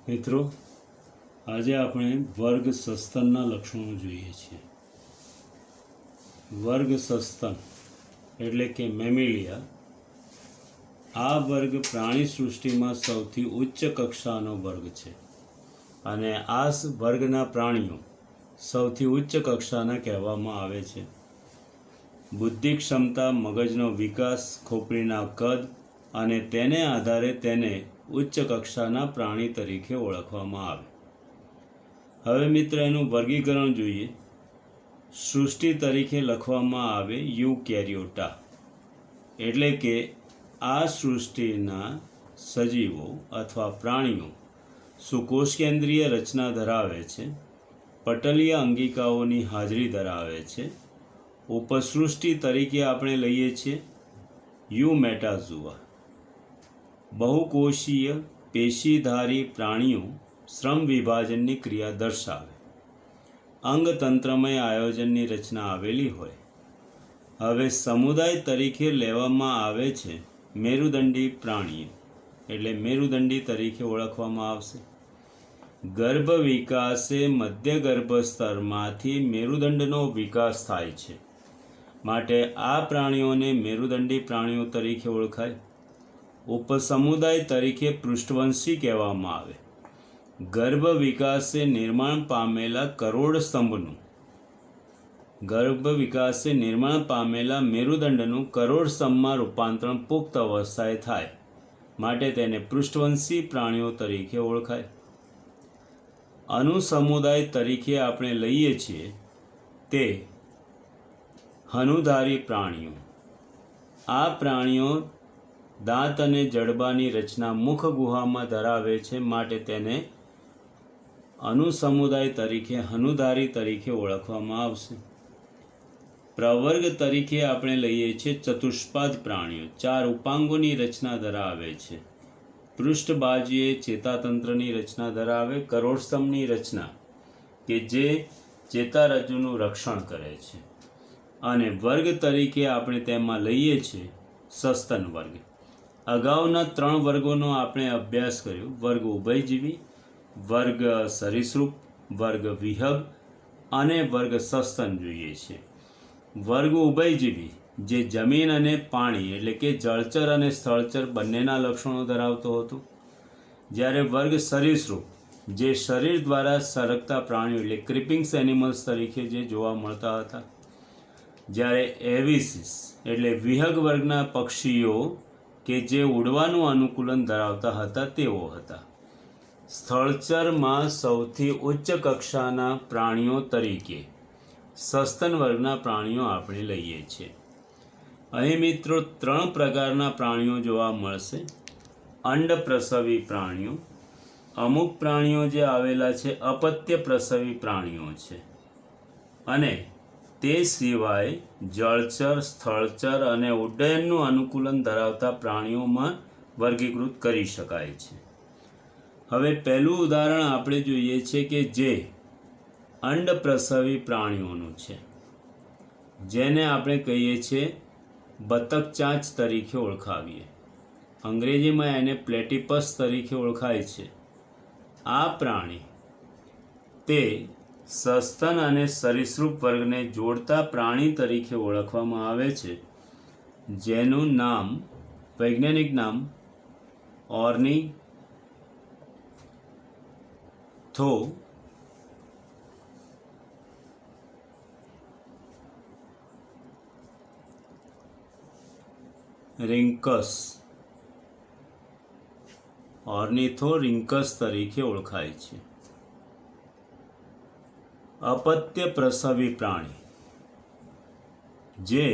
મિત્રો, આજે આપણે વર્ગ સસ્તનના લક્ષણો જોઈએ છીએ. વર્ગ સસ્તન એટલે કે મેમિલિયા આ વર્ગ પ્રાણી સૃષ્ટિમાં સૌથી ઉચ્ચ કક્ષાનો વર્ગ છે અને આ વર્ગના પ્રાણીઓ સૌથી ઉચ્ચ કક્ષાના કહેવામાં આવે છે. બુદ્ધિ ક્ષમતા, મગજનો વિકાસ, ખોપરીના કદ અને તેને આધારે તેને ઉચ્ચ કક્ષાના પ્રાણી તરીકે ઓળખવામાં આવે. હવે મિત્ર, એનું વર્ગીકરણ જોઈએ. સૃષ્ટિ તરીકે લખવામાં આવે યુકેરિયોટા, એટલે કે આ સૃષ્ટિના સજીવો અથવા પ્રાણીઓ સુકોષ કેન્દ્રીય રચના ધરાવે છે, પટલીય અંગિકાઓની હાજરી ધરાવે છે. ઉપસૃષ્ટિ તરીકે આપણે લઈએ છીએ યુમેટાઝુઆ. બહુકોષીય પેશીધારી પ્રાણીઓ શ્રમ વિભાજનની ક્રિયા દર્શાવે, અંગતંત્રમય આયોજનની રચના આવેલી હોય. હવે સમુદાય તરીકે લેવામાં આવે છે મેરુદંડી પ્રાણીઓ, એટલે મેરુદંડી તરીકે ઓળખવામાં આવશે. ગર્ભ વિકાસે મધ્ય ગર્ભ સ્તરમાંથી મેરુદંડનો વિકાસ થાય છે, માટે આ પ્રાણીઓને મેરુદંડી પ્રાણીઓ તરીકે ઓળખાય. ઉપસમુદાય તરીકે પૃષ્ઠવંશી કહેવામાં આવે. ગર્ભ વિકાસે નિર્માણ પામેલા મેરુદંડનું કરોડ સ્તંભમાં રૂપાંતરણ પુખ્ત અવસ્થાએ થાય, માટે તેને પૃષ્ઠવંશી પ્રાણીઓ તરીકે ઓળખાય. અનુસમુદાય તરીકે આપણે લઈએ છીએ તે હનુધારી પ્રાણીઓ. આ પ્રાણીઓ દાંત અને જડબાની રચના મુખ ગુહામાં ધરાવે છે, માટે તેને અનુસમુદાય તરીકે હનુધારી તરીકે ઓળખવામાં આવશે. પ્રવર્ગ તરીકે આપણે લઈએ છીએ ચતુષ્પાદ પ્રાણીઓ. 4 ઉપાંગોની રચના ધરાવે છે. પૃષ્ઠ બાજુએ ચેતાતંત્રની રચના ધરાવે, કરોડસ્તંભની રચના કે જે ચેતારજ્જુનું રક્ષણ કરે છે. અને વર્ગ તરીકે આપણે તેમાં લઈએ છીએ સસ્તન વર્ગ. અગાઉના 3 વર્ગોનો આપણે અભ્યાસ કર્યો. વર્ગ ઉભયજીવી, વર્ગ સરીસૃપ, વર્ગ વિહગ અને વર્ગ સસ્તન જોઈએ છે. વર્ગ ઉભયજીવી જે જમીન અને પાણી એટલે કે જળચર અને સ્થળચર બંનેના લક્ષણો ધરાવતો હતો, જ્યારે વર્ગ સરીસૃપ જે શરીર દ્વારા સરકતા પ્રાણીઓ એટલે ક્રીપિંગ્સ એનિમલ્સ તરીકે જે જોવા મળતા હતા, જ્યારે એવિસિસ એટલે વિહગ વર્ગના પક્ષીઓ કે જે ઉડવાનું અનુકૂલન ધરાવતા હતા તેઓ હતા. સ્થળચરમાં સૌથી ઉચ્ચ કક્ષાના પ્રાણીઓ તરીકે સસ્તન વર્ગના પ્રાણીઓ આપણે લઈએ છીએ. અહીં મિત્રો 3 પ્રકારના પ્રાણીઓ જોવા મળશે. અંડ પ્રસવી પ્રાણીઓ, અમુક પ્રાણીઓ જે આવેલા છે અપત્ય પ્રસવી પ્રાણીઓ છે, અને તે સિવાય જળચર, સ્થળચર અને ઉડ્ડયનનું અનુકૂલન ધરાવતા પ્રાણીઓમાં વર્ગીકૃત કરી શકાય છે. હવે પહેલું ઉદાહરણ આપણે જોઈએ છે કે જે અંડ પ્રસવી પ્રાણીઓનું છે, જેને આપણે કહીએ છીએ બતક ચાંચ તરીકે ઓળખાવીએ. અંગ્રેજીમાં એને પ્લેટિપસ તરીકે ઓળખાય છે. આ પ્રાણી તે સસ્તન અને સરીસૃપ વર્ગને જોડતા પ્રાણી તરીકે ઓળખવામાં આવે છે, જેનું નામ વૈજ્ઞાનિક નામ ઓર્નિથોરિન્કસ તરીકે ઓળખાય છે. અપત્ય પ્રસવી પ્રાણી જે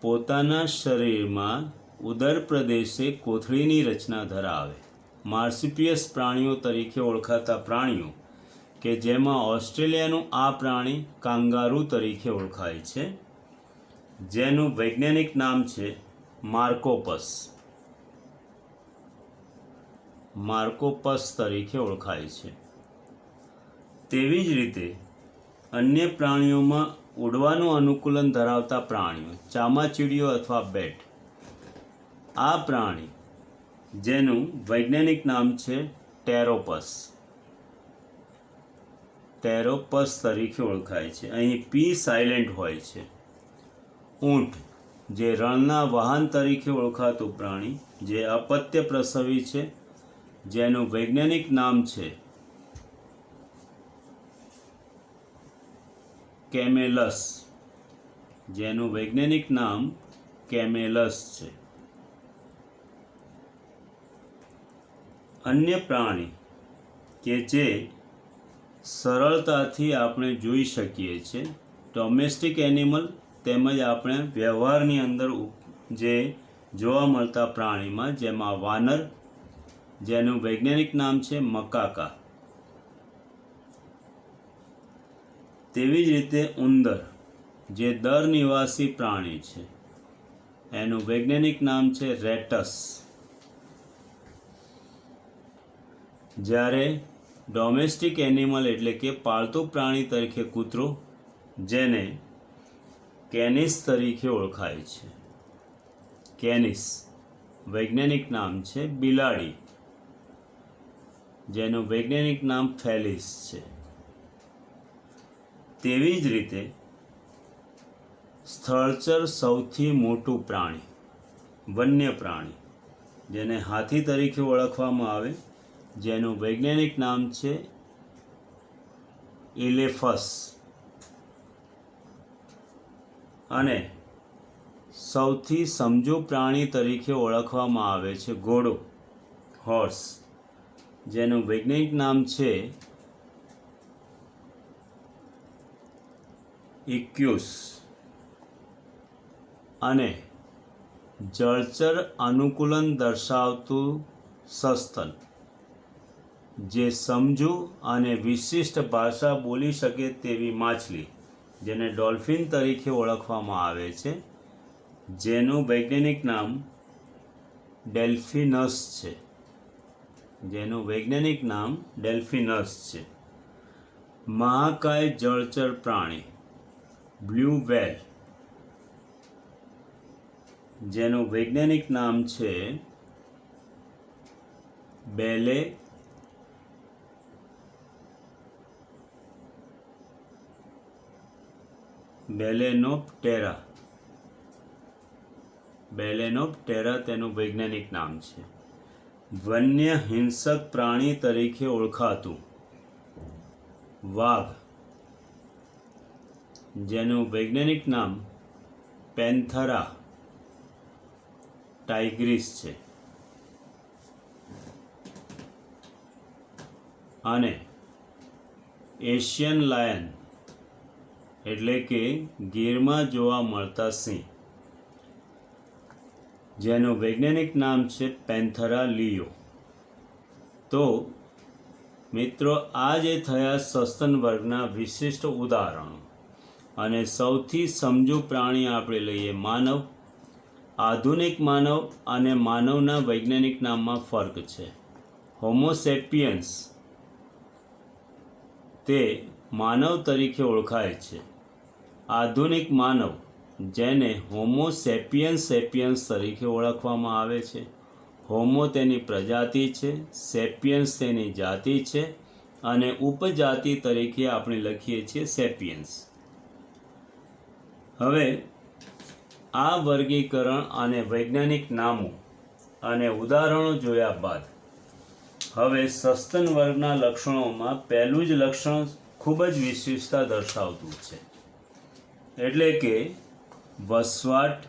પોતાના શરીરમાં ઉદર પ્રદેશે કોથળીની રચના ધરાવે, માર્સિપિયસ પ્રાણીઓ તરીકે ઓળખાતા પ્રાણીઓ કે જેમાં ઓસ્ટ્રેલિયાનું આ પ્રાણી કાંગારૂ તરીકે ઓળખાય છે, જેનું વૈજ્ઞાનિક નામ છે માર્કોપસ તરીકે ઓળખાય છે. તેવી જ રીતે અન્ય પ્રાણીઓમાં ઉડવાનું અનુકૂલન ધરાવતા પ્રાણીઓ, ચામાચીડિયો અથવા બેટ. આ પ્રાણી જેનું વૈજ્ઞાનિક નામ છે ટેરોપસ ટેરોપસ તરીકે ઓળખાય છે. અહીં પી સાયલેન્ટ હોય છે. ઊંટ, જે રણના વાહન તરીકે ઓળખાતું પ્રાણી, જે અપત્ય પ્રસવી છે, જેનું વૈજ્ઞાનિક નામ છે કેમેલસ, જેનું વૈજ્ઞાનિક નામ કેમેલસ છે. અન્ય પ્રાણી કે જે સરળતાથી આપણે જોઈ શકીએ છીએ, ડોમેસ્ટિક એનિમલ, તેમજ આપણે વ્યવહારની અંદર જે જોવા મળતા પ્રાણીમાં, જેમાં વાનર, જેનું વૈજ્ઞાનિક નામ છે મકાકા, તેવી જ રીતે ઉંદર, જે દર નિવાસી પ્રાણી છે, એનું વૈજ્ઞાનિક નામ છે રેટસ. જ્યારે ડોમેસ્ટિક એનિમલ એટલે કે પાળતુ પ્રાણી તરીકે કૂતરો, જેને કેનિસ તરીકે ઓળખાય છે. કેનિસ, વૈજ્ઞાનિક નામ છે બિલાડી, જેનું વૈજ્ઞાનિક નામ ફેલિસ છે. તેવી જ રીતે સ્થળચર સૌથી મોટું પ્રાણી, વન્ય પ્રાણી, જેને હાથી તરીકે ઓળખવામાં આવે, જેનું વૈજ્ઞાનિક નામ છે ઇલેફસ. અને સૌથી સમજુ પ્રાણી તરીકે ઓળખવામાં આવે છે ઘોડો, હોર્સ, જેનું વૈજ્ઞાનિક નામ છે ઇક્યુસ. અને જળચર અનુકૂલન દર્શાવતું સસ્તન, જે સમજુ અને વિશિષ્ટ ભાષા બોલી શકે તેવી માછલી, જેને ડોલ્ફિન તરીકે ઓળખવામાં આવે છે, જેનું વૈજ્ઞાનિક નામ ડેલ્ફિનસ છે. જેનું વૈજ્ઞાનિક નામ ડેલ્ફિનસ છે. મહાકાય જળચર પ્રાણી, બ્લુ વ્હેલ, જેનું વૈજ્ઞાનિક નામ છે બેલેનોપ્ટેરા. બેલેનોપ્ટેરા તેનું વૈજ્ઞાનિક નામ છે. વન્ય હિંસક પ્રાણી તરીકે ઓળખાતું વાઘ, જેનું વૈજ્ઞાનિક નામ પેન્થરા ટાઇગ્રિસ છે. અને એશિયન લાયન એટલે કે ગીરમાં જોવા મળતા સિંહ, જેનું વૈજ્ઞાનિક નામ છે પેન્થરા લિયો. તો મિત્રો, આ જે થયા સસ્તન વર્ગના વિશિષ્ટ ઉદાહરણો. અને સૌથી સમજુ પ્રાણી આપણે લઈએ માનવ. આધુનિક માનવ અને માનવના વૈજ્ઞાનિક નામમાં ફર્ક છે. હોમોસેપિયન્સ તે માનવ તરીકે ઓળખાય છે. આધુનિક માનવ, જેને હોમો સેપિયન્સ તરીકે ઓળખવામાં આવે છે. હોમો તેની પ્રજાતિ છે, સેપિયન્સ તેની જાતિ છે, અને ઉપજાતિ તરીકે આપણે લખીએ છીએ સેપિયન્સ. હવે આ વર્ગીકરણ અને વૈજ્ઞાનિક નામો અને ઉદાહરણો જોયા બાદ હવે સસ્તન વર્ગના લક્ષણોમાં પહેલું જ લક્ષણ ખૂબ જ વિશિષ્ટતા દર્શાવતું છે, એટલે કે વસવાટ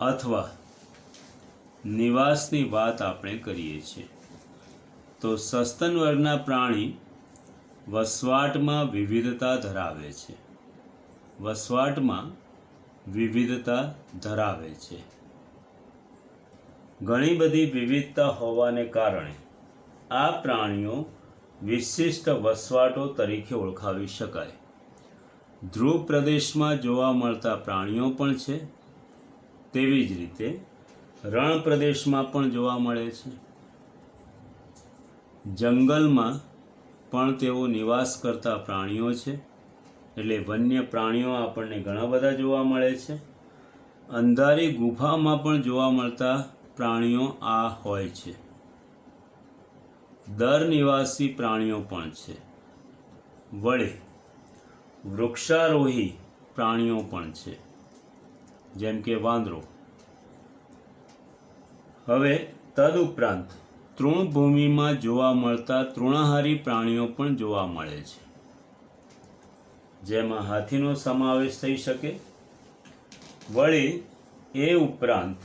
અથવા નિવાસની વાત આપણે કરીએ છીએ. તો સસ્તન વર્ગના પ્રાણી વસવાટમાં વિવિધતા ધરાવે છે. ઘણી બધી વિવિધતા હોવાને કારણે આ પ્રાણીઓ વિશિષ્ટ વસવાટો તરીકે ઓળખાવી શકાય. ધ્રુવ પ્રદેશમાં જોવા મળતા પ્રાણીઓ પણ છે, તેવી જ રીતે રણ પ્રદેશમાં પણ જોવા મળે છે. જંગલમાં પણ તેઓ નિવાસ કરતા પ્રાણીઓ છે, એટલે વન્ય પ્રાણીઓ આપણને ઘણા બધા જોવા મળે છે. અંધારી ગુફામાં પણ જોવા મળતા પ્રાણીઓ આ હોય છે. દર નિવાસી પ્રાણીઓ પણ છે. વળી વૃક્ષારોહી પ્રાણીઓ પણ છે, જેમ કે વાંદરો. હવે તદુપરાંત તૃણભૂમિમાં જોવા મળતા તૃણાહારી પ્રાણીઓ પણ જોવા મળે છે, જેમાં હાથીનો સમાવેશ થઈ શકે. વળી એ ઉપરાંત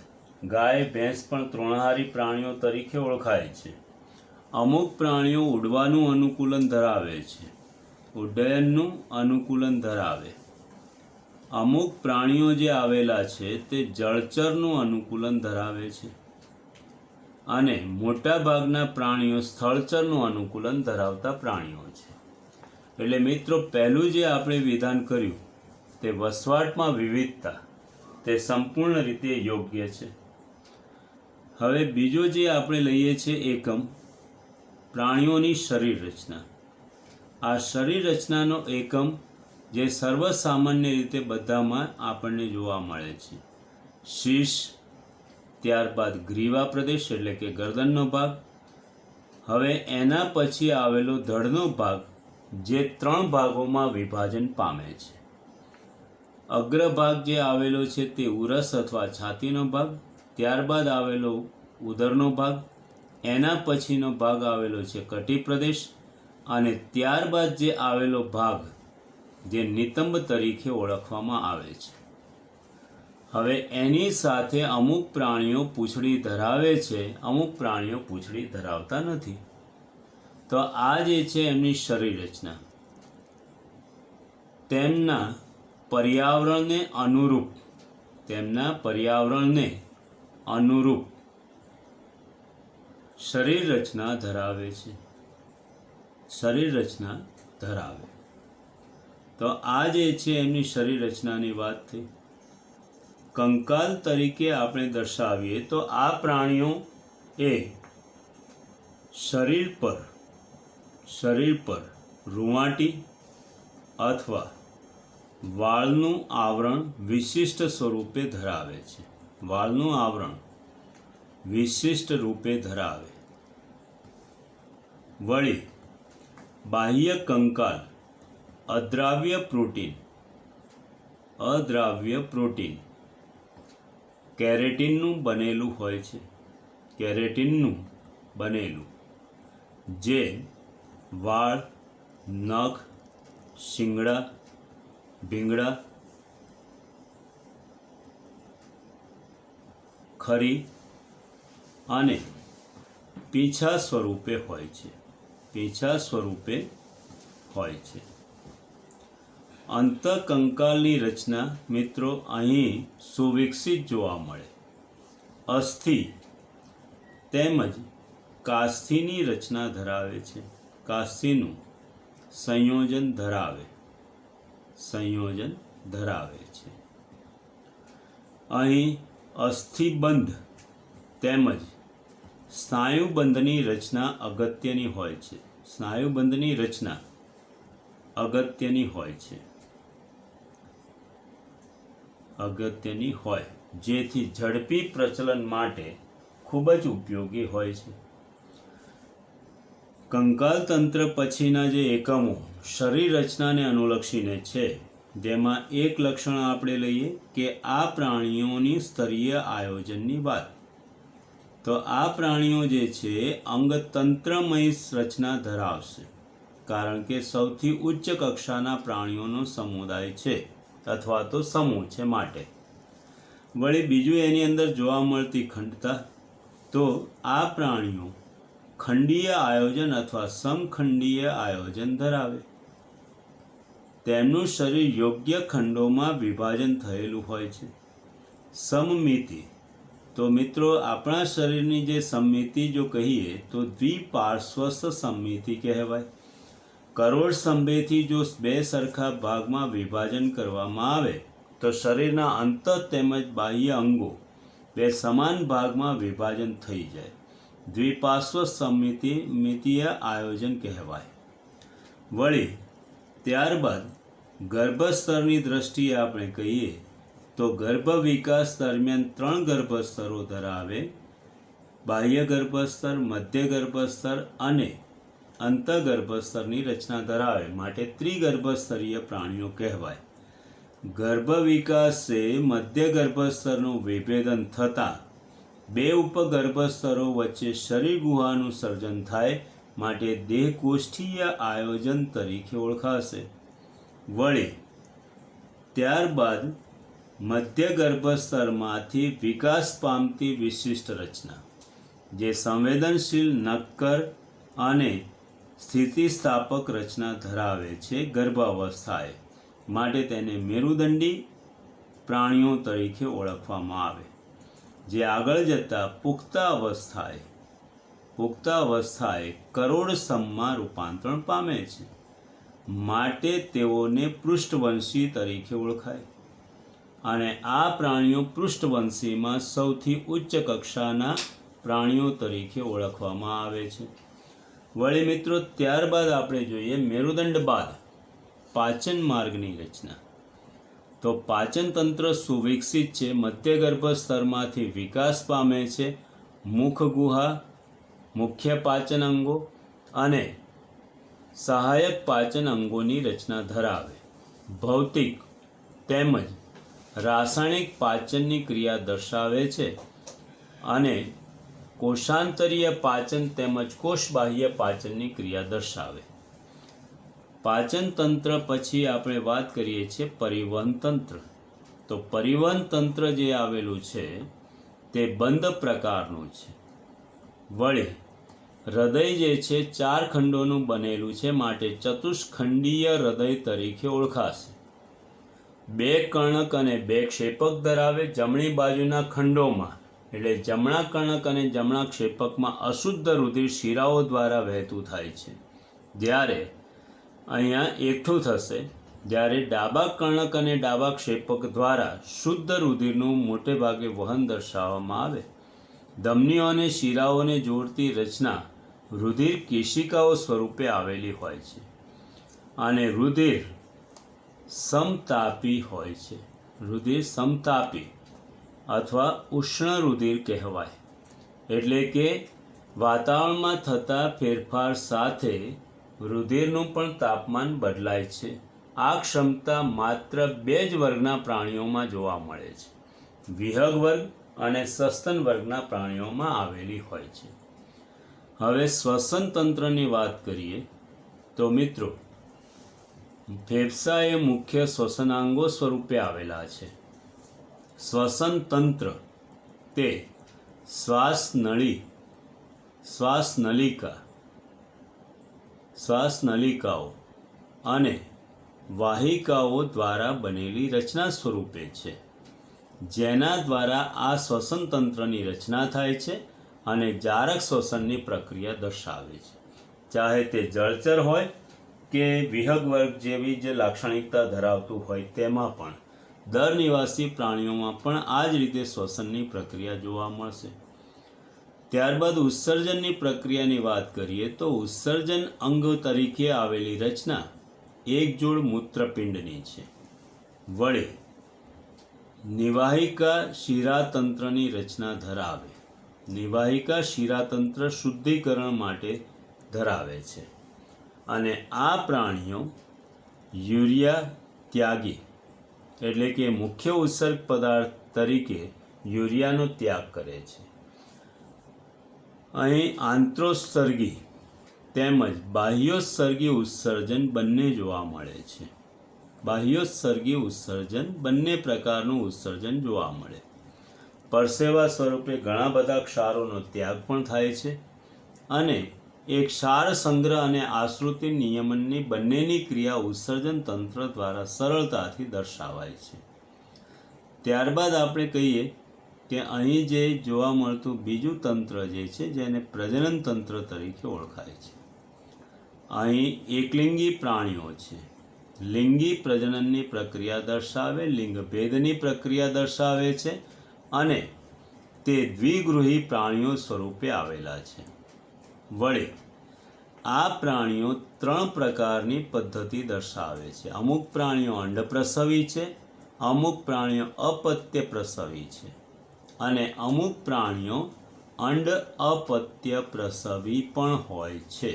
ગાય ભેંસ પણ તૃણાહારી પ્રાણીઓ તરીકે ઓળખાય છે. અમુક પ્રાણીઓ ઉડવાનું અનુકૂલન ધરાવે છે, ઉડ્ડયનનું અનુકૂલન ધરાવે. અમુક પ્રાણીઓ જે આવેલા છે તે જળચરનું અનુકૂલન ધરાવે છે અને મોટાભાગના પ્રાણીઓ સ્થળચરનું અનુકૂલન ધરાવતા પ્રાણીઓ છે. એટલે મિત્રો, પહેલું જે આપણે વિધાન કર્યું તે વસવાટમાં વિવિધતા, તે સંપૂર્ણ રીતે યોગ્ય છે. હવે બીજો જે આપણે લઈએ છીએ એકમ, પ્રાણીઓની શરીર રચના. આ શરીર રચનાનો એકમ જે સર્વસામાન્ય રીતે બધામાં આપણને જોવા મળે છે. શીર્ષ, ત્યારબાદ ગ્રીવા પ્રદેશ એટલે કે ગરદનનો ભાગ. હવે એના પછી આવેલો ધડનો ભાગ, જે 3 ભાગોમાં વિભાજન પામે છે. અગ્રભાગ જે આવેલો છે તે ઉરસ અથવા છાતીનો ભાગ, ત્યારબાદ આવેલો ઉદરનો ભાગ, એના પછીનો ભાગ આવેલો છે કટી પ્રદેશ, અને ત્યારબાદ જે આવેલો ભાગ જે નિતંબ તરીકે ઓળખવામાં આવે છે. હવે એની સાથે અમુક પ્રાણીઓ પૂંછડી ધરાવે છે, અમુક પ્રાણીઓ પૂંછડી ધરાવતા નથી. તો આ જે છે એમની શરીર રચના. તેમના પર્યાવરણને અનુરૂપ શરીર રચના ધરાવે છે. તો આ જે છે એમની શરીર રચનાની વાત થઈ. કંકાલ તરીકે આપણે દર્શાવીએ તો આ પ્રાણીઓ એ શરીર પર રૂંવાટી અથવા વાળનું આવરણ વિશિષ્ટ સ્વરૂપે ધરાવે છે. વળી બાહ્ય કંકાલ અદ્રાવ્ય પ્રોટીન કેરેટીનનું બનેલું હોય છે. જે વાળ, નખ, શિંગડા, ભીંગડા, ખરી અને પીંછા સ્વરૂપે હોય છે. અંતઃકંકાલની રચના મિત્રો અહીં સુવિકસિત જોવા મળે. અસ્થિ તેમજ કાસ્થિની રચના ધરાવે છે. કાસ્થિનું સંયોજન ધરાવે છે. અહીં અસ્થિબંધ તેમજ સ્નાયુબંધની રચના અગત્યની હોય જેથી ઝડપી પ્રચલન માટે ખૂબ જ ઉપયોગી હોય છે. કંકાલ તંત્ર પછીના જે એકમો શરીર રચનાને અનુલક્ષીને છે, જેમાં એક લક્ષણ આપણે લઈએ કે આ પ્રાણીઓની સ્તરીય આયોજનની વાત. તો આ પ્રાણીઓ જે છે અંગતંત્રમય રચના ધરાવશે, કારણ કે સૌથી ઉચ્ચ કક્ષાના પ્રાણીઓનો સમુદાય છે અથવા તો સમૂહ છે માટે. વળી બીજું એની અંદર જોવા મળતી ખંડતા, તો આ પ્રાણીઓ ખંડીય આયોજન અથવા સમખંડીય આયોજન ધરાવે. તેમનું શરીર યોગ્ય ખંડોમાં વિભાજન થયેલું હોય છે. સમમિતિ, તો મિત્રો આપણા શરીરની જે સમમિતિ જો કહીએ તો દ્વિપાર્શ્વસ્થ સમમિતિ કહેવાય. કરોડ સ્તંભેથી જો 2 સરખા ભાગમાં વિભાજન કરવામાં આવે તો શરીરના અંતઃ તેમજ બાહ્ય અંગો 2 સમાન ભાગમાં વિભાજન થઈ જાય. દ્વિપાર્શ્વ સમમિતીય આયોજન કહેવાય. વળી ત્યારબાદ ગર્ભસ્તરની દ્રષ્ટિએ આપણે કહીએ તો ગર્ભ વિકાસ દરમિયાન 3 ગર્ભસ્તરો ધરાવે. બાહ્ય ગર્ભસ્તર, મધ્ય ગર્ભસ્તર અને અંતઃગર્ભસ્તરની રચના ધરાવે માટે ત્રિગર્ભસ્તરીય પ્રાણીઓ કહેવાય. ગર્ભ વિકાસે મધ્ય ગર્ભસ્તરનું વિભેદન થતાં બે ઉપગર્ભસ્તરો વચ્ચે શરીર ગુહાનું સર્જન થાય માટે દેહકોષ્ઠીય આયોજન તરીકે ઓળખાશે. વળી ત્યારબાદ મધ્ય ગર્ભસ્તરમાંથી વિકાસ પામતી વિશિષ્ટ રચના જે સંવેદનશીલ, નક્કર અને સ્થિતિસ્થાપક રચના ધરાવે છે ગર્ભાવસ્થાએ માટે તેને મેરુદંડી પ્રાણીઓ તરીકે ઓળખવામાં આવે, જે આગળ જતાં પુખ્તાવસ્થાએ કરોડસ્તંભમાં રૂપાંતરણ પામે છે માટે તેઓને પૃષ્ઠવંશી તરીકે ઓળખાય. અને આ પ્રાણીઓ પૃષ્ઠવંશીમાં સૌથી ઉચ્ચ કક્ષાના પ્રાણીઓ તરીકે ઓળખવામાં આવે છે. વળી મિત્રો, ત્યારબાદ આપણે જોઈએ મેરુદંડ બાદ પાચન માર્ગની રચના. તો પાચન તંત્ર સુવિકસિત છે, મધ્ય ગર્ભસ્તરમાંથી વિકાસ પામે છે, મુખ ગુહા, મુખ્ય પાચન અંગો અને સહાયક પાચન અંગોની રચના ધરાવે. ભૌતિક તેમજ રાસાયણિક પાચનની ક્રિયા દર્શાવે છે અને કોષાંતરીય પાચન તેમજ કોષબાહ્ય પાચનની ક્રિયા દર્શાવે. પાચન તંત્ર પછી આપણે વાત કરીએ છીએ પરિવહન તંત્ર. તો પરિવહન તંત્ર જે આવેલું છે તે બંધ પ્રકારનું છે. વળી હૃદય જે છે 4 ખંડોનું બનેલું છે માટે ચતુષ્ખંડીય હૃદય તરીકે ઓળખાશે. 2 કર્ણક અને 2 ક્ષેપક ધરાવે. જમણી બાજુના ખંડોમાં એટલે જમણા કર્ણક અને જમણા ક્ષેપકમાં અશુદ્ધ રુધિર શિરાઓ દ્વારા વહેતું થાય છે, જ્યારે અહીંયા એકઠું થશે, જ્યારે ડાબા કર્ણક અને ડાબા ક્ષેપક દ્વારા શુદ્ધ રુધિરનું મોટે ભાગે વહન દર્શાવવામાં આવે. ધમનીઓ અને શિરાઓને જોડતી રચના રુધિર કેશિકાઓ સ્વરૂપે આવેલી હોય છે અને રુધિર સમતાપી હોય છે. રુધિર સમતાપી અથવા ઉષ્ણ રુધિર કહેવાય, એટલે કે વાતાવરણમાં થતા ફેરફાર સાથે રુધિરનું પણ તાપમાન બદલાય છે. આ ક્ષમતા માત્ર 2 જ વર્ગના પ્રાણીઓમાં જોવા મળે છે, વિહગ વર્ગ અને સસ્તન વર્ગના પ્રાણીઓમાં આવેલી હોય છે. હવે શ્વસન તંત્રની વાત કરીએ તો મિત્રો, ફેફસા એ મુખ્ય શ્વસનાંગો સ્વરૂપે આવેલા છે. શ્વસન તંત્ર તે શ્વાસનલિકાઓ અને વાહિકાઓ દ્વારા બનેલી રચના સ્વરૂપે છે, જેના દ્વારા આ શ્વસન તંત્રની રચના થાય છે અને જારક શ્વસનની પ્રક્રિયા દર્શાવે છે. ચાહે તે જળચર હોય કે વિહગ વર્ગ જેવી જ લાક્ષણિકતા ધરાવતું હોય, તેમાં પણ દર નિવાસી પ્રાણીઓમાં પણ આ જ રીતે શ્વસનની પ્રક્રિયા જોવા મળશે. ત્યારબાદ ઉત્સર્જનની પ્રક્રિયાની વાત કરીએ તો ઉત્સર્જન અંગ તરીકે આવેલી રચના એક જોડ મૂત્રપિંડની છે. વળી નિવાહિકા શિરાતંત્રની રચના ધરાવે. નિવાહિકા શિરાતંત્ર શુદ્ધિકરણ માટે ધરાવે છે અને આ પ્રાણીઓ યુરિયા ત્યાગી એટલે કે મુખ્ય ઉત્સર્ગ પદાર્થ તરીકે યુરિયાનો ત્યાગ કરે છે. અહીં આંતરોત્સર્ગી તેમજ બાહ્યોત્સર્ગી ઉત્સર્જન બંને જોવા મળે છે. બાહ્યોત્સર્ગી ઉત્સર્જન બંને પ્રકારનું ઉત્સર્જન જોવા મળે. પરસેવા સ્વરૂપે ઘણા બધા ક્ષારોનો ત્યાગ પણ થાય છે અને એક ક્ષાર સંગ્રહ અને આશ્રુતિ નિયમનની બંનેની ક્રિયા ઉત્સર્જન તંત્ર દ્વારા સરળતાથી દર્શાવાય છે. ત્યારબાદ આપણે કહીએ કે અહીં જે જોવા મળતું બીજું તંત્ર જે છે, જેને પ્રજનન તંત્ર તરીકે ઓળખાય છે. અહીં એકલિંગી પ્રાણીઓ છે. લિંગી પ્રજનનની પ્રક્રિયા દર્શાવે, લિંગભેદની પ્રક્રિયા દર્શાવે છે અને તે દ્વિગૃહી પ્રાણીઓ સ્વરૂપે આવેલા છે. વળી આ પ્રાણીઓ 3 પ્રકારની પદ્ધતિ દર્શાવે છે. અમુક પ્રાણીઓ અંડપ્રસવી છે, અમુક પ્રાણીઓ અપત્ય પ્રસવી છે અને અમુક પ્રાણીઓ અંડ અપત્ય પ્રસવી પણ હોય છે.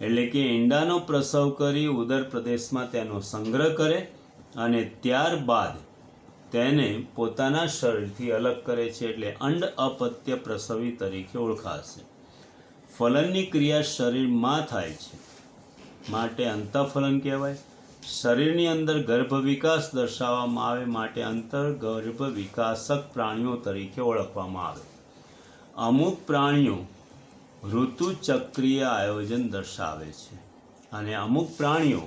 એટલે કે ઈંડાનો પ્રસવ કરી ઉદર પ્રદેશમાં તેનો સંગ્રહ કરે અને ત્યારબાદ તેને પોતાના શરીરથી અલગ કરે છે, એટલે અંડ અપત્ય પ્રસવી તરીકે ઓળખાશે. ફલનની ક્રિયા શરીરમાં થાય છે માટે અંતઃફલન કહેવાય. શરીરની અંદર ગર્ભ વિકાસ દર્શાવવામાં આવે માટે અંતર્ગર્ભ વિકાસક પ્રાણીઓ તરીકે ઓળખવામાં આવે. અમુક પ્રાણીઓ ઋતુચક્રીય આયોજન દર્શાવે છે અને અમુક પ્રાણીઓ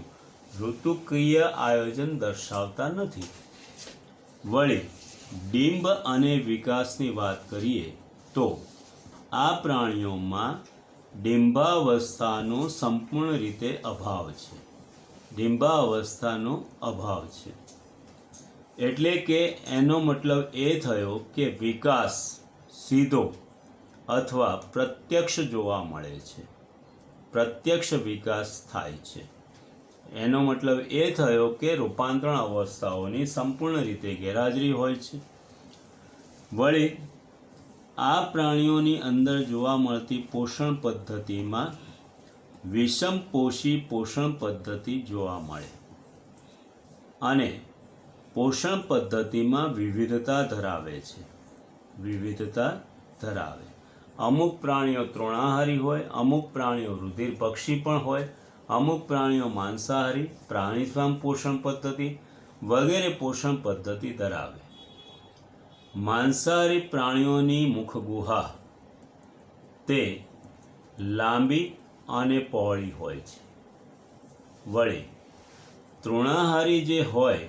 ઋતુકીય આયોજન દર્શાવતા નથી. વળી ડિંબ અને વિકાસની વાત કરીએ તો આ પ્રાણીઓમાં ડિંબાવસ્થાનો સંપૂર્ણ રીતે અભાવ છે. ડિંબાવસ્થાનો અભાવ છે એટલે કે એનો મતલબ એ થયો કે વિકાસ સીધો અથવા પ્રત્યક્ષ જોવા મળે છે. પ્રત્યક્ષ વિકાસ થાય છે. એનો મતલબ એ થયો કે રૂપાંતરણ અવસ્થાઓની સંપૂર્ણ રીતે ગેરહાજરી હોય છે. વળી આ પ્રાણીઓની અંદર જોવા મળતી પોષણ પદ્ધતિમાં વિષમપોષી પોષણ પદ્ધતિ જોવા મળે અને પોષણ પદ્ધતિમાં વિવિધતા ધરાવે છે. વિવિધતા ધરાવે. અમુક પ્રાણીઓ તૃણાહારી હોય, અમુક પ્રાણીઓ રુધિરભક્ષી પણ હોય, અમુક પ્રાણીઓ માંસાહારી, પ્રાણીસમ પોષણ પદ્ધતિ વગેરે પોષણ પદ્ધતિ ધરાવે. માંસાહારી પ્રાણીઓની મુખગુહા તે લાંબી અને પહોળી હોય છે. વળી તૃણાહારી જે હોય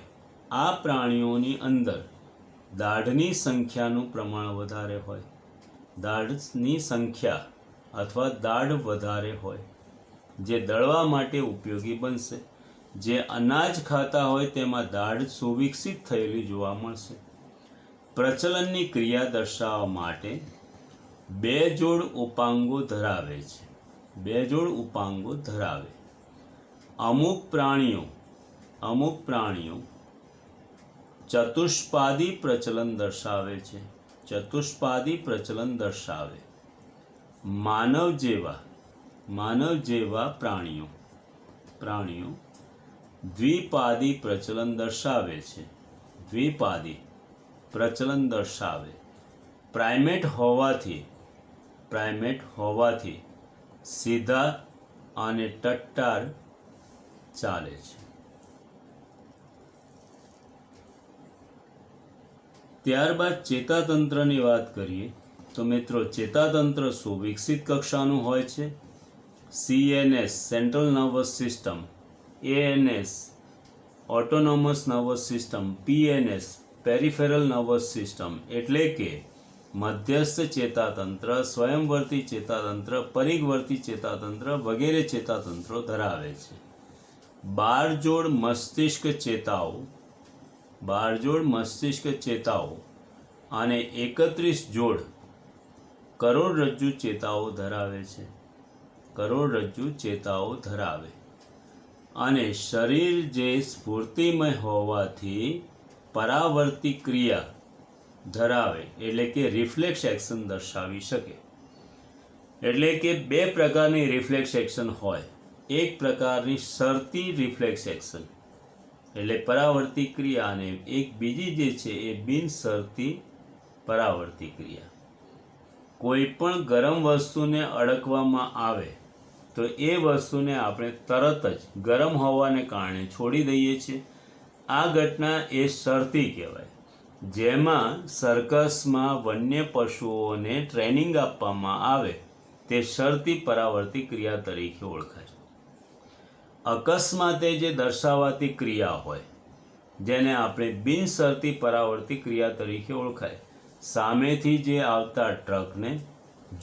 આ પ્રાણીઓની અંદર દાઢની સંખ્યાનું પ્રમાણ વધારે હોય. દાઢની સંખ્યા અથવા દાઢ વધારે હોય જે દળવા માટે ઉપયોગી બનશે. જે અનાજ ખાતા હોય તેમાં દાઢ સુવિકસિત થયેલી જોવા મળશે. પ્રચલનની ક્રિયા દર્શાવવા માટે બે જોડ ઉપાંગો ધરાવે છે. બે જોડ ઉપાંગો ધરાવે. અમુક પ્રાણીઓ ચતુષ્પાદી પ્રચલન દર્શાવે છે. ચતુષ્પાદી પ્રચલન દર્શાવે. માનવ જેવા પ્રાણીઓ દ્વિપાદી પ્રચલન દર્શાવે છે. દ્વિપાદી પ્રચલન દર્શાવે. પ્રાઇમેટ હોવાથી સીધા અને ટટ્ટાર ચાલે છે. ત્યારબાદ ચેતાતંત્રની વાત કરીએ તો મિત્રો ચેતાતંત્ર સુવિકસિત કક્ષાનું હોય છે. CNS central nervous system, ANS autonomous nervous system, PNS peripheral nervous system એટલે કે મધ્યસ્થ ચેતાતંત્ર, સ્વયંવર્તી ચેતાતંત્ર, પરિઘવર્તી ચેતાતંત્ર વગેરે ચેતાતંત્રો ધરાવે છે. 12 જોડ મસ્તિષ્ક ચેતાઓ અને 31 જોડ કરોડરજ્જુ ચેતાઓ ધરાવે. અને શરીર જે સ્ફૂર્તિમય હોવાથી પરાવર્તી ક્રિયા ધરાવે એટલે કે રિફ્લેક્સ એક્શન દર્શાવી શકે. એટલે કે બે પ્રકારની રિફ્લેક્સ એક્શન હોય. એક પ્રકારની શરતી રિફ્લેક્સ એક્શન એટલે પરાવર્તી ક્રિયા અને એક બીજી જે છે એ બિનશરતી પરાવર્તી ક્રિયા. કોઈ પણ ગરમ વસ્તુને અડકવામાં આવે તો એ વસ્તુને આપણે તરત જ ગરમ હોવાને કારણે છોડી દઈએ છીએ. આ ઘટના એ શરતી કહેવાય. જેમાં સર્કસમાં વન્ય પશુઓને ટ્રેનિંગ આપવામાં આવે તે શરતી પરાવર્તી ક્રિયા તરીકે ઓળખાય. અકસ્માતે જે દર્શાવાતી ક્રિયા હોય જેને આપણે બિનશરતી પરાવર્તી ક્રિયા તરીકે ઓળખાય. સામેથી જે આવતા ટ્રકને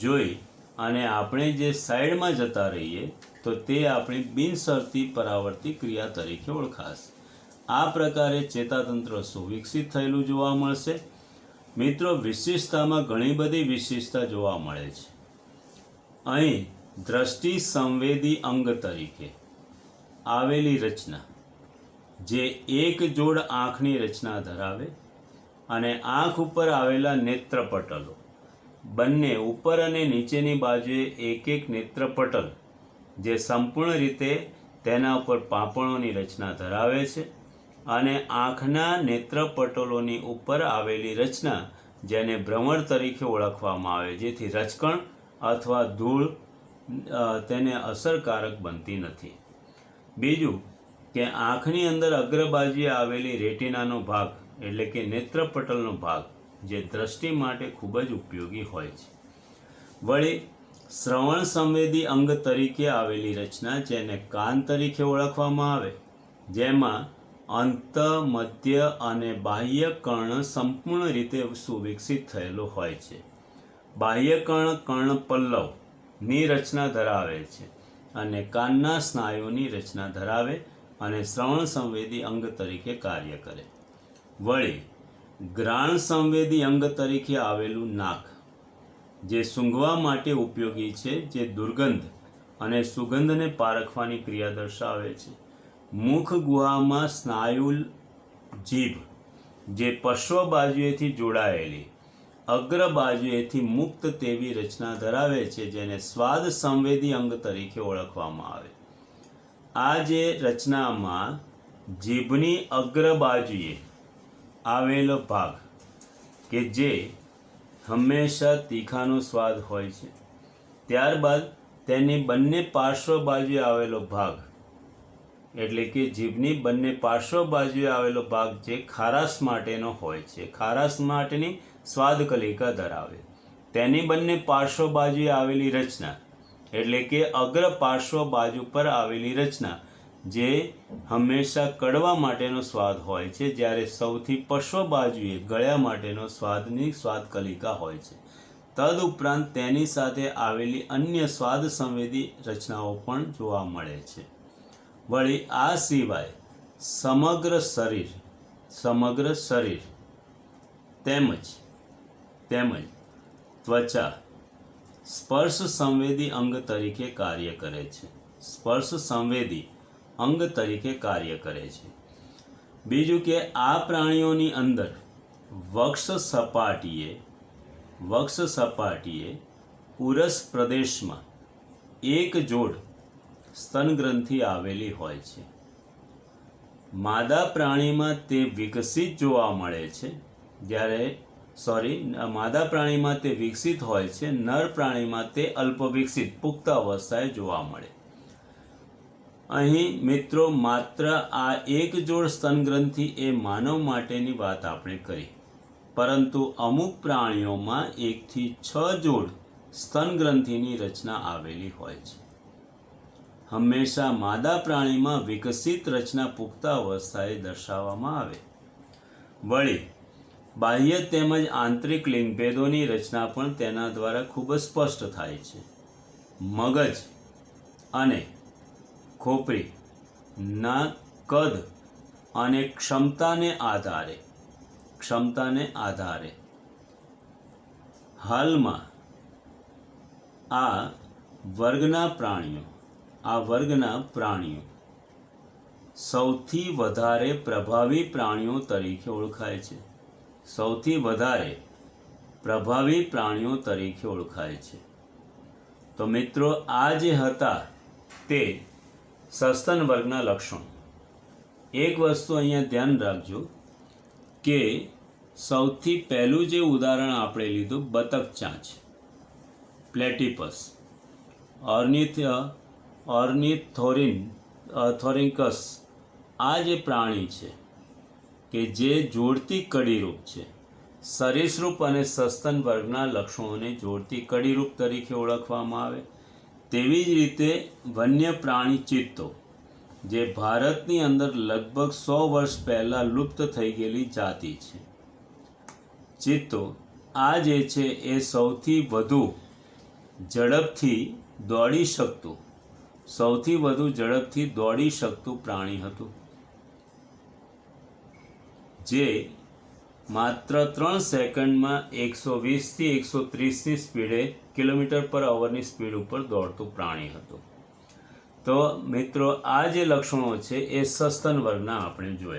જોઈ અને આપણે જે સાઈડમાં જતા રહીએ તો તે આપણી બિનશરતી પરાવર્તી ક્રિયા તરીકે ઓળખાશે. આ પ્રકારે ચેતાતંત્ર સુવિકસિત થયેલું જોવા મળશે. મિત્રો વિશિષ્ટતામાં ઘણી બધી વિશિષ્ટતા જોવા મળે છે. અહીં દ્રષ્ટિ સંવેદી અંગ તરીકે આવેલી રચના જે એક જોડ આંખની રચના ધરાવે અને આંખ ઉપર આવેલા નેત્રપટલો બંને ઉપર અને નીચેની બાજુએ એક એક નેત્રપટલ જે સંપૂર્ણ રીતે તેના ઉપર પાંપણોની રચના ધરાવે છે અને આંખના નેત્રપટલોની ઉપર આવેલી રચના જેને ભ્રમર તરીકે ઓળખવામાં આવે, જેથી રજકણ અથવા ધૂળ તેને અસરકારક બનતી નથી. બીજું કે આંખની અંદર અગ્રબાજુએ આવેલી રેટિનાનો ભાગ એટલે કે નેત્રપટલનો ભાગ જે દ્રષ્ટિ માટે ખૂબ જ ઉપયોગી હોય છે. વળી શ્રવણ સંવેદી અંગ તરીકે આવેલી રચના જેને કાન તરીકે ઓળખવામાં આવે, જેમાં અંત, મધ્ય અને બાહ્ય કર્ણ સંપૂર્ણ રીતે સુવિકસિત થયેલો હોય છે. બાહ્ય કર્ણ કર્ણપલ્લવની રચના ધરાવે છે અને કાનના સ્નાયુની રચના ધરાવે અને શ્રવણ સંવેદી અંગ તરીકે કાર્ય કરે. વળી ઘ્રાણ સંવેદી અંગ તરીકે આવેલું નાક જે સૂંઘવા માટે ઉપયોગી છે, જે દુર્ગંધ અને સુગંધને પારખવાની ક્રિયા દર્શાવે છે. મુખ ગુહામાં સ્નાયુ જીભ જે પશ્વ બાજુએથી જોડાયેલી અગ્ર બાજુએથી મુક્ત તેવી રચના ધરાવે છે, જેને સ્વાદ સંવેદી અંગ તરીકે ઓળખવામાં આવે. આ જે રચનામાં જીભની અગ્ર બાજુએ આવેલો ભાગ કે જે હંમેશા તીખાનો સ્વાદ હોય છે, ત્યારબાદ તેની બંને પાર્શ્વ બાજુએ આવેલો ભાગ એટલે કે જીભની બંને પાર્શ્વ બાજુએ આવેલો ભાગ જે ખારાશ માટેનો હોય છે, ખારાશ માટેની સ્વાદ કલિકા ધરાવે, તેની બંને પાર્શ્વ બાજુએ આવેલી રચના એટલે કે અગ્ર પાર્શ્વ બાજુ પર આવેલી રચના જે હંમેશા કડવા માટેનો સ્વાદ હોય છે, જ્યારે સૌથી પશ્વ બાજુએ ગળ્યા માટેનો સ્વાદની સ્વાદ કલિકા હોય છે. તદુપરાંત તેની સાથે આવેલી અન્ય સ્વાદ સંવેદી રચનાઓ પણ જોવા મળે છે. વળી આ સિવાય સમગ્ર શરીર તેમજ ત્વચા સ્પર્શ સંવેદી અંગ તરીકે કાર્ય કરે છે. સ્પર્શ સંવેદી અંગ તરીકે કાર્ય કરે છે. બીજું કે આ પ્રાણીઓની અંદર વક્ષ સપાટીએ ઉરસ પ્રદેશમાં એક જોડ સ્તનગ્રંથિ આવેલી હોય છે. માદા પ્રાણીમાં તે વિકસિત જોવા મળે છે, માદા પ્રાણીમાં તે વિકસિત હોય છે, નર પ્રાણીમાં તે અલ્પવિકસિત પુખ્ત અવસ્થાએ જોવા મળે. અહીં મિત્રો માત્ર આ એક જોડ સ્તનગ્રંથિ એ માનવ માટેની વાત આપણે કરી, પરંતુ અમુક પ્રાણીઓમાં 1 થી 6 જોડ સ્તનગ્રંથિની રચના આવેલી હોય છે. હંમેશા માદા પ્રાણીમાં વિકસિત રચના પુખ્ત અવસ્થાએ દર્શાવવામાં આવે. વળી બાહ્ય તેમજ આંતરિક લિંગભેદોની રચના પણ તેના દ્વારા ખૂબ જ સ્પષ્ટ થાય છે. મગજ અને ખોપરીના કદ અને ક્ષમતાને આધારે હાલમાં આ વર્ગના પ્રાણીઓ સૌથી વધારે પ્રભાવી પ્રાણીઓ તરીકે ઓળખાય છે. તો મિત્રો આ જે હતા તે સસ્તન વર્ગના લક્ષણો. એક વસ્તુ અહીંયા ધ્યાન રાખજો કે સૌથી પહેલું જે ઉદાહરણ આપણે લીધું બતક ચાંચ પ્લેટિપસ ઓર્નિથોરિન્કસ, આ જે પ્રાણી છે કે જે જોડતી કડીરૂપ છે, સરીસૃપ અને સસ્તન વર્ગના લક્ષણોને જોડતી કડીરૂપ તરીકે ઓળખવામાં આવે. તેવી જ રીતે વન્ય પ્રાણી ચિત્તો જે ભારતની અંદર લગભગ 100 વર્ષ પહેલાં લુપ્ત થઈ ગયેલી જાતિ છે. ચિત્તો આ જે છે એ સૌથી વધુ ઝડપથી દોડી શકતું પ્રાણી હતું, જે માત્ર 3 સેકન્ડમાં 120 થી 130ની સ્પીડે કિલોમીટર/અવરની સ્પીડ ઉપર દોડતું પ્રાણી હતું. તો મિત્રો આ જે લક્ષણો છે એ સસ્તન વર્ગના આપણે જોયા.